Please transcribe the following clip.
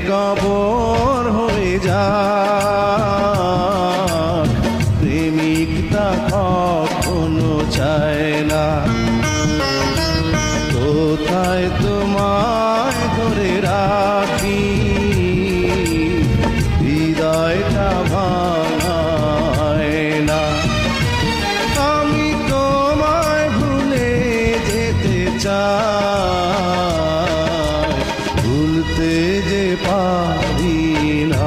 কবর হয়ে যায়, প্রেমিকটা কখনো চায় না। কোথায় তোমায় ধরে রাখি, হৃদয়টা ভাঙায় না। আমি তোমায় ভুলে যেতে চাই, ভুলতে যে পারি না।